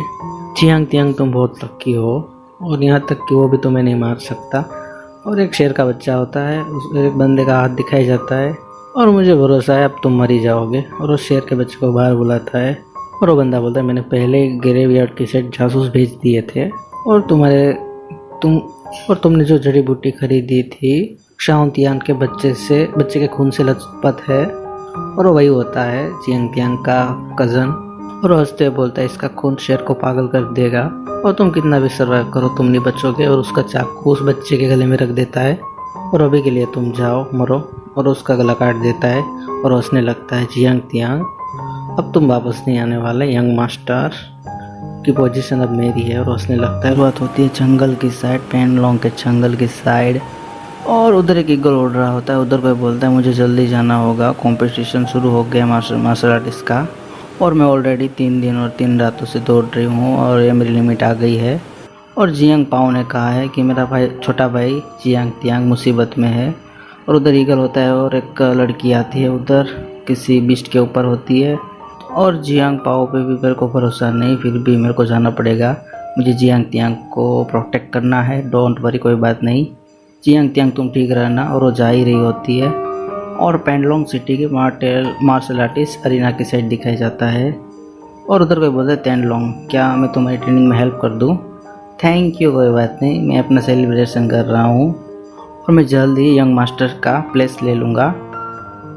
S1: जियांग तियांग तुम बहुत लक्की हो और यहाँ तक कि वो भी तुम्हें नहीं मार सकता। और एक शेर का बच्चा होता है, उस एक बंदे का हाथ दिखाई जाता है और मुझे भरोसा है अब तुम मर ही जाओगे। और उस शेर के बच्चे को बाहर बुलाता है और वो बंदा बोलता है मैंने पहले ग्रेवयार्ड की साइड जासूस भेज दिए थे और तुम्हारे तुमने जो जड़ी बूटी खरीदी थी शाओतियान के बच्चे के खून से लथपथ है, और वही होता है जियांग तियांग का कजन। और हंसते बोलता है इसका खून शेर को पागल कर देगा, और तुम कितना भी सर्वाइव करो तुम नहीं बचोगे। और उसका चाकू उस बच्चे के गले में रख देता है, और अभी के लिए तुम जाओ मरो, और उसका गला काट देता है। और हंसने लगता है जियांग तियांग, अब तुम वापस नहीं आने वाले, यंग मास्टर की पोजीशन अब मेरी है। और हंसने लगता है। बात होती है जंगल की साइड, पेनलोंग के जंगल की साइड, और उधर एक ईगल उड़ रहा होता है। उधर कोई बोलता है मुझे जल्दी जाना होगा, कंपटीशन शुरू हो गया मार्शल आर्टिस्ट का, और मैं ऑलरेडी 3 दिन और 3 रातों से दौड़ रही हूँ, और ये मेरी लिमिट आ गई है। और जियांग पाओ ने कहा है कि मेरा छोटा भाई जियांग तियांग मुसीबत में है। और उधर ईगल होता है, और एक लड़की आती है उधर, किसी बिस्ट के ऊपर होती है। और जियांग पाओ पे भी मेरे को भरोसा नहीं, फिर भी मेरे को जाना पड़ेगा, मुझे जियांग तियांग को प्रोटेक्ट करना है। डोंट वरी, कोई बात नहीं जियांग तियांग, तुम ठीक रहना। और वो जा ही रही होती है, और पेनलोंग सिटी के मार्शल आर्टिस्ट अरीना की साइड दिखाया जाता है। और उधर कोई बोलता है तेनलोंग, क्या मैं तुम्हारी ट्रेनिंग में हेल्प कर दूँ? थैंक यू, कोई बात नहीं, मैं अपना सेलिब्रेशन कर रहा हूँ, और मैं जल्द ही यंग मास्टर का प्लेस ले लूँगा।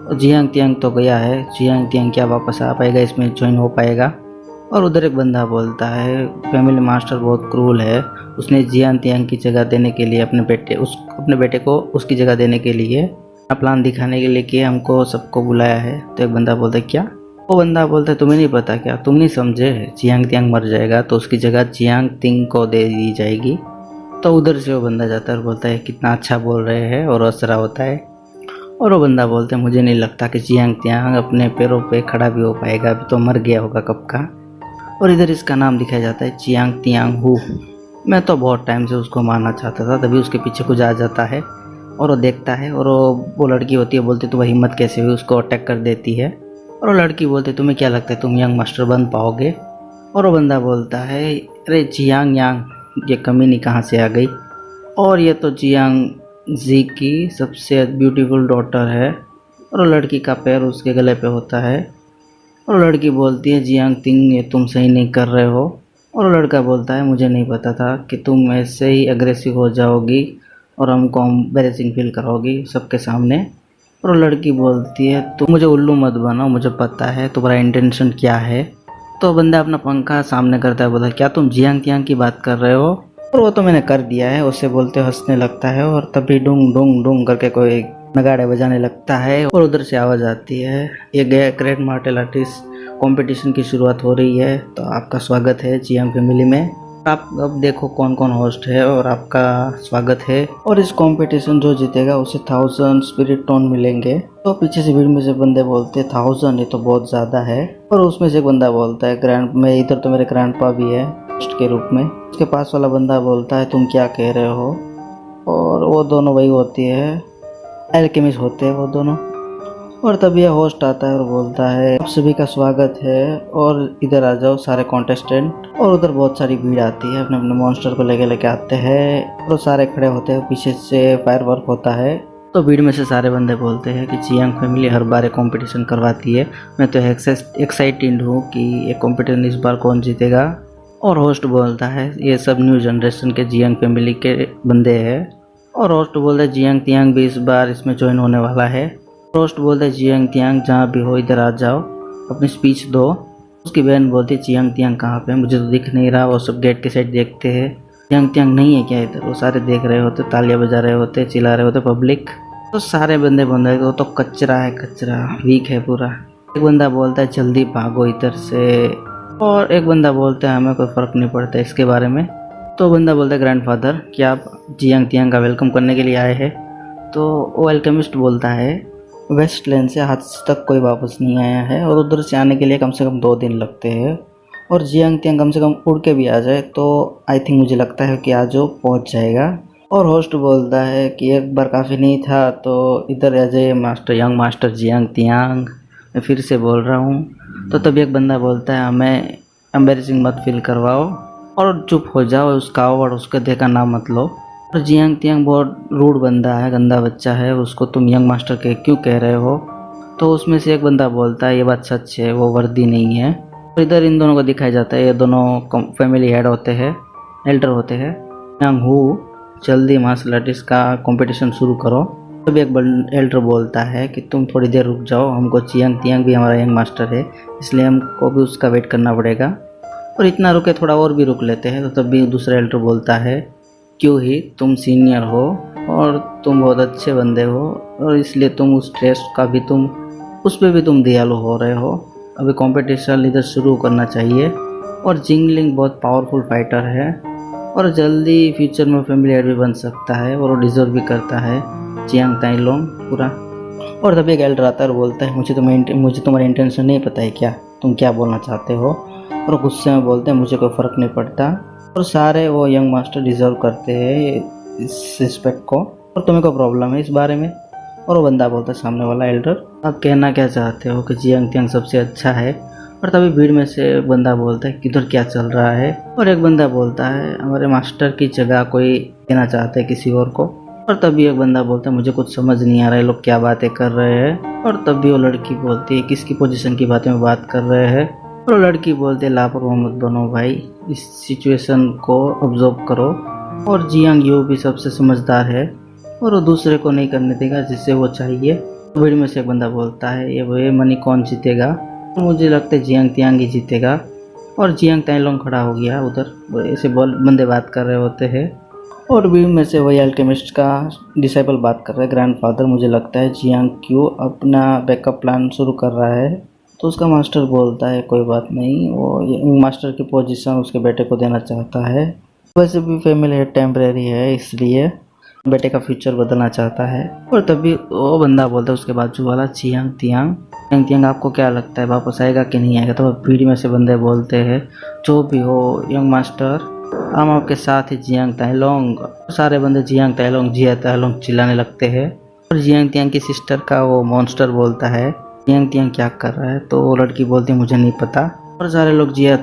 S1: और जियांग तियांग तो गया है, जियांग तियांग क्या वापस आ पाएगा, इसमें ज्वाइन हो पाएगा? और उधर एक बंदा बोलता है फैमिली मास्टर बहुत क्रूल है, उसने जियांग तियांग की जगह देने के लिए अपने बेटे को उसकी जगह देने के लिए प्लान दिखाने के लिए कि हमको सबको बुलाया है। तो एक बंदा बोलता है क्या? वो बंदा बोलता है तुम्हें नहीं पता क्या, तुम नहीं समझे, जियांग तियांग मर जाएगा तो उसकी जगह जियांग तिंग को दे दी जाएगी। तो उधर से वो बंदा जाता है और बोलता है कितना अच्छा बोल रहे हैं, और हंस रहा होता है। और वो बंदा बोलते हैं मुझे नहीं लगता कि जियांग तियांग अपने पैरों पे खड़ा भी हो पाएगा, अभी तो मर गया होगा कब का। और इधर इसका नाम दिखाया जाता है जियांग तियांग हु। मैं तो बहुत टाइम से उसको मारना चाहता था, तभी उसके पीछे कुछ आ जाता है, और वो देखता है, और वो लड़की होती है, बोलती तुम्हें हिम्मत कैसे हुई, उसको अटैक कर देती है। और वो लड़की बोलती तुम्हें क्या लगता है तुम यंग मास्टर बन पाओगे? और वो बंदा बोलता है अरे जियांग यांग ये कमीनी कहाँ से आ गई, और ये तो जियांग जी की सबसे ब्यूटीफुल डॉटर है। और वो लड़की का पैर उसके गले पे होता है, और लड़की बोलती है जियांग तिंग ये तुम सही नहीं कर रहे हो। और वो लड़का बोलता है मुझे नहीं पता था कि तुम ऐसे ही अग्रेसिव हो जाओगी और हमको एम्बैरेसिंग फील कराओगी सबके सामने। और वो लड़की बोलती है तुम मुझे उल्लू मत बनाओ, मुझे पता है तुम्हारा इंटेंशन क्या है। तो बंदा अपना पंखा सामने करता है, बोला क्या तुम जियांग तियांग की बात कर रहे हो? और वो तो मैंने कर दिया है, उससे बोलते हंसने लगता है, और तभी डूंग डूंग डूंग करके कोई नगाड़े बजाने लगता है, और उधर से आवाज़ आती है ये गया ग्रेट मार्शल आर्टिस्ट कंपटीशन की शुरुआत हो रही है, तो आपका स्वागत है जियांग फैमिली में। आप अब देखो कौन कौन होस्ट है, और आपका स्वागत है। और इस कंपटीशन जो जीतेगा उसे 1000 स्पिरिट टोन मिलेंगे। तो पीछे से भीड़ में से बंदे बोलते 1000 ये तो बहुत ज़्यादा है। और उसमें से एक बंदा बोलता है मैं इधर तो मेरे ग्रैंडपा भी है होस्ट के रूप में। उसके पास वाला बंदा बोलता है तुम क्या कह रहे हो? और वो दोनों वही होती है एल्केमिस्ट होते हैं वो दोनों। और तब यह होस्ट आता है और बोलता है आप सभी का स्वागत है, और इधर आ जाओ सारे कॉन्टेस्टेंट। और उधर बहुत सारी भीड़ आती है, अपने अपने मॉन्स्टर को लेके आते हैं, और सारे खड़े होते हैं, पीछे से फायरवर्क होता है। तो भीड़ में से सारे बंदे बोलते हैं कि जियांग फैमिली हर बार एक कंपटीशन करवाती है, मैं तो एक्साइटेड हूँ कि ये कंपटीशन इस बार कौन जीतेगा। और होस्ट बोलता है ये सब न्यू जनरेशन के जियांग फैमिली के बंदे हैं। और होस्ट बोलता है जियांग तियांग भी इस बार इसमें ज्वाइन होने वाला है। होस्ट बोलता है जियांग तियांग जहाँ भी हो इधर आ जाओ, अपनी स्पीच दो। उसकी बहन बोलती है जियांग तियांग कहाँ पे, मुझे तो दिख नहीं रहा। वो सब गेट के साइड देखते हैं, जियांग तियांग नहीं है क्या इधर? वो सारे देख रहे होते, तालियां बजा रहे होते, चिल्ला रहे होते पब्लिक। तो सारे बंदे बोल रहे वो तो कचरा है, कचरा वीक है पूरा। एक बंदा बोलता है जल्दी भागो इधर से, और एक बंदा बोलता है हमें कोई फ़र्क नहीं पड़ता इसके बारे में। तो बंदा बोलता है ग्रैंडफादर क्या आप जियांग तियांग का वेलकम करने के लिए आए हैं? तो वो एल्केमिस्ट बोलता है वेस्टलैंड से आज तक कोई वापस नहीं आया है, और उधर से आने के लिए कम से कम 2 दिन लगते हैं, और जियांग तियांग कम से कम उड़ के भी आ जाए तो आई थिंक मुझे लगता है कि आज वो पहुँच जाएगा। और होस्ट बोलता है कि एक बार काफ़ी नहीं था, तो इधर आ जाइए मास्टर यंग मास्टर जियांग तियांग, मैं फिर से बोल रहा हूँ। तो तभी एक बंदा बोलता है हमें एम्बेरसिंग मत फील करवाओ, और चुप हो जाओ, उसका और उसके देखा नाम मत लो। और जियांग तियांग बहुत रूड बंदा है, गंदा बच्चा है, उसको तुम यंग मास्टर के क्यों कह रहे हो? तो उसमें से एक बंदा बोलता है ये बात सच है, वो वर्दी नहीं है। तो इधर इन दोनों को दिखाया जाता है, ये दोनों फैमिली हेड होते हैं, एल्डर होते हैं। यांग हु जल्दी मार्शल आर्टिस्ट का कंपटीशन शुरू करो। तभी एक एल्डर बोलता है कि तुम थोड़ी देर रुक जाओ, हमको चियांग तियांग भी हमारा यंग मास्टर है, इसलिए हमको भी उसका वेट करना पड़ेगा। और इतना रुके, थोड़ा और भी रुक लेते हैं। तो तब भी दूसरा एल्डर बोलता है, क्यों ही, तुम सीनियर हो और तुम बहुत अच्छे बंदे हो और इसलिए तुम उस टेस्ट का भी उस पर भी तुम दयालु हो रहे हो। अभी कंपटीशन इधर शुरू करना चाहिए। और जिंगलिंग बहुत पावरफुल फाइटर है और जल्दी फ्यूचर में फैमिलियर भी बन सकता है और वो डिजर्व भी करता है चियांग ताइलोंग पूरा। और तभी एक एल्डर आता है और बोलता है, मुझे तुम्हारी इंटेंशन नहीं पता है क्या, तुम क्या बोलना चाहते हो। और गुस्से में बोलते हैं, मुझे कोई फ़र्क नहीं पड़ता और सारे वो यंग मास्टर डिजर्व करते हैं इस रिस्पेक्ट को, और तुम्हें कोई प्रॉब्लम है इस बारे में। और वो बंदा बोलता है, सामने वाला एल्डर, आप कहना क्या चाहते हो कि चियांग तियांग सबसे अच्छा है। और तभी भीड़ में से बंदा बोलता है, किधर क्या चल रहा है। और एक बंदा बोलता है, हमारे मास्टर की जगह कोई देना चाहता है किसी और को। और तभी एक बंदा बोलता है, मुझे कुछ समझ नहीं आ रहा है, लोग क्या बातें कर रहे हैं। और तभी वो लड़की बोलती है, किसकी पोजीशन की बातें में बात कर रहे हैं। और वो लड़की बोलती है, लापरवाह मत बनो भाई, इस सिचुएशन को ऑब्जर्व करो। और जियांग यू भी सबसे समझदार है और वो दूसरे को नहीं करने देगा जिससे वो चाहिए। भीड़ में से एक बंदा बोलता है, ये मनी कौन जीतेगा। मुझे लगता है जियांग तियांग ही जीतेगा। और जियांग ताइलोंग खड़ा हो गया उधर, ऐसे बंदे बात कर रहे होते हैं। और भीड़ में से वही अल्केमिस्ट का डिसाइपल बात कर रहा है, ग्रैंडफादर, मुझे लगता है जियांग क्यों अपना बैकअप प्लान शुरू कर रहा है। तो उसका मास्टर बोलता है, कोई बात नहीं, वो मास्टर की पोजीशन उसके बेटे को देना चाहता है। वैसे भी फैमिली है, टेम्परेरी है, इसलिए बेटे का फ्यूचर बदलना चाहता है। और तभी वो बंदा बोलता है, उसके बाजू वाला, चियांग तियांग आपको क्या लगता है वापस आएगा कि नहीं आएगा। तो भीड़ में से बंदे बोलते हैं, जो भी हो यंग मास्टर, हम आपके साथ ही जियांग ताइलोंग। सारे बंदे जियांग ताइलोंग चिल्लाने लगते हैं। और जियांग तियांग की सिस्टर का वो मॉन्स्टर बोलता है, जियांग तियांग क्या कर रहा है। तो वो लड़की बोलती है, मुझे नहीं पता। और सारे लोग जियांग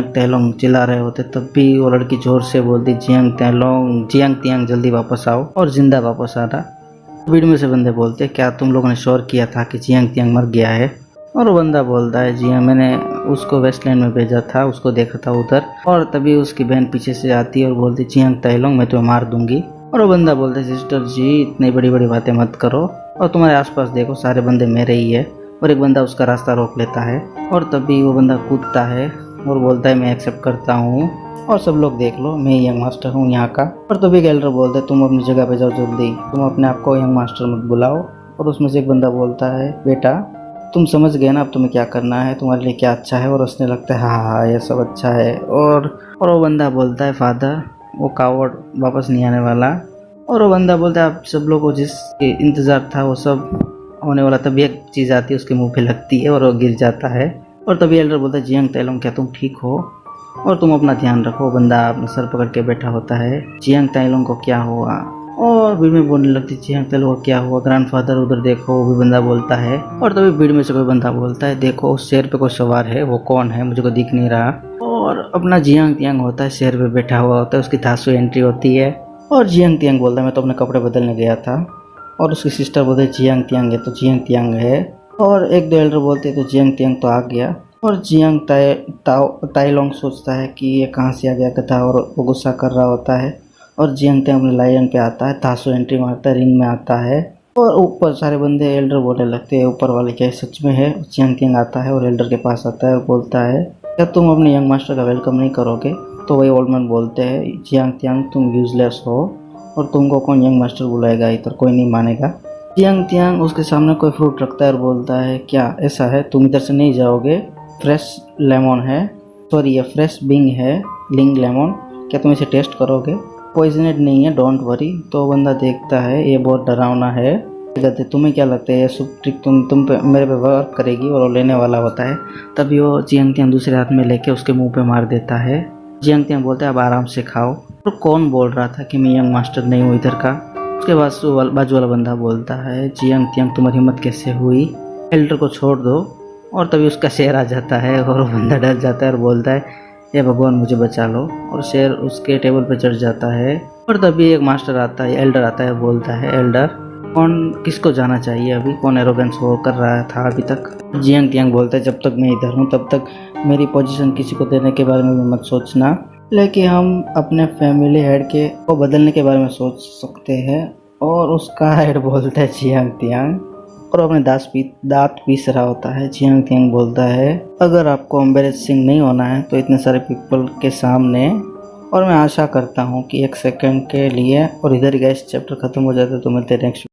S1: ताइलोंग चिल्ला रहे होते, तब भी वो लड़की जोर से बोलती, जियांग तियांग जल्दी वापस आओ और जिंदा वापस आना। भीड़ में से बंदे बोलते, क्या तुम लोगों ने श्योर किया था कि जियांग तियांग मर गया है। और वो बंदा बोलता है, जी हाँ, मैंने उसको वेस्टलैंड में भेजा था, उसको देखा था उधर। और तभी उसकी बहन पीछे से आती है और बोलती, जियांग ताइलोंग मैं तुम्हें मार दूंगी। और वो बंदा बोलता है, सिस्टर जी इतनी बड़ी बड़ी बातें मत करो, और तुम्हारे आसपास देखो सारे बंदे मेरे ही है। और एक बंदा उसका रास्ता रोक लेता है। और तभी वो बंदा कूदता है और बोलता है, मैं एक्सेप्ट करता हूँ और सब लोग देख लो, मैं यंग मास्टर हूँ यहाँ का। और तभी एक एल्डर बोलता है, तुम अपनी जगह पे जाओ जल्दी, तुम अपने आप को यंग मास्टर मत बुलाओ। और उसमें से एक बंदा बोलता है, बेटा तुम समझ गए ना अब तुम्हें क्या करना है, तुम्हारे लिए क्या अच्छा है। और उसने लगता है, हाँ ये सब अच्छा है। और वो बंदा बोलता है, फादर वो कावर्ड वापस नहीं आने वाला। और वो बंदा बोलता है, आप सब लोगों को जिस इंतज़ार था वो सब होने वाला। तभी एक चीज़ आती है, उसके मुंह पे लगती है और वो गिर जाता है। और तभी एल्डर बोलता है, जियांग ताइलोंग क्या तुम ठीक हो और तुम अपना ध्यान रखो। बंदा अपना सर पकड़ के बैठा होता है, जियांग ताइलोंग को क्या हुआ। और भीड़ में बोलने लगती, जियांग ताइलोंग को क्या हुआ, ग्रैंडफादर उधर देखो, वो भी बंदा बोलता है। और तभी भीड़ में से कोई बंदा बोलता है, देखो उस शेर पे कोई सवार है, वो कौन है, मुझे को दिख नहीं रहा। और अपना जियांग तियांग होता है, शेर पे बैठा हुआ होता है, उसकी धांसू एंट्री होती है। और जियांग तियांग बोलता है, मैं तो अपने कपड़े बदलने गया था। और उसकी सिस्टर बोलते है, जियांग तियांग है तो जियांग तियांग है। और एक दो एल्डर बोलते हैं, तो जियांग तियांग तो आ गया। और जियांग ताइलोंग सोचता है कि ये कहाँ से आ गया गधा, और वो गुस्सा कर रहा होता है। और जियांग तियांग अपने लायन पे आता है, धांसू एंट्री मारता है, रिंग में आता है। और ऊपर सारे बंदे एल्डर बोलने लगते हैं, ऊपर वाले क्या सच में है। जियांग तियांग आता है और एल्डर के पास आता है और बोलता है, क्या तुम अपने यंग मास्टर का वेलकम नहीं करोगे। तो वही ओल्ड मैन बोलते हैं, जियांग तियांग तुम यूजलेस हो और तुमको कौन यंग मास्टर बुलाएगा, इधर कोई नहीं मानेगा। जियांग तियांग उसके सामने कोई फ्रूट रखता है और बोलता है, क्या ऐसा है, तुम इधर से नहीं जाओगे, फ्रेश लेमन है, सॉरी ये फ्रेश बिंग है, लिंग लेमन, क्या तुम इसे टेस्ट करोगे, पॉइजनेड नहीं है, डोंट वरी। तो बंदा देखता है ये बहुत डरावना है, कहते तुम्हें क्या लगता है ये सब ट्रिक तुम पे मेरे पे वर्क करेगी, और वो लेने वाला होता है। तभी वो जियांग तियांग दूसरे हाथ में लेके उसके मुंह पे मार देता है। जियांग तियांग बोलता है, अब आराम से खाओ। और कौन बोल रहा था कि मैं यंग मास्टर नहीं हूँ इधर का। उसके बाद बाजू वाला बंदा बोलता है, जियांग तियांग तुम्हारी हिम्मत कैसे हुई, एल्डर को छोड़ दो। और तभी उसका शेर आ जाता है और वो बंदा डर जाता है और बोलता है, ये भगवान मुझे बचा लो। और शेर उसके टेबल पे चढ़ जाता है। और तभी एक मास्टर आता है, एल्डर आता है, बोलता है, एल्डर कौन किसको जाना चाहिए, अभी कौन एरोगेंस वो कर रहा था अभी तक। जियांग तियांग बोलता है, जब तक मैं इधर हूँ तब तक मेरी पोजीशन किसी को देने के बारे में मत सोचना। लेकिन हम अपने फैमिली हेड के को बदलने के बारे में सोच सकते हैं। और उसका हेड बोलता है जियांग तियांग, और अपने दांत पीस रहा होता है। जियांग तियांग बोलता है अगर आपको एम्बेरसिंग नहीं होना है तो इतने सारे पीपल के सामने, और मैं आशा करता हूँ कि 1 सेकंड के लिए, और इधर गैस चैप्टर खत्म हो जाता है। तो मिलते हैं नेक्स्ट।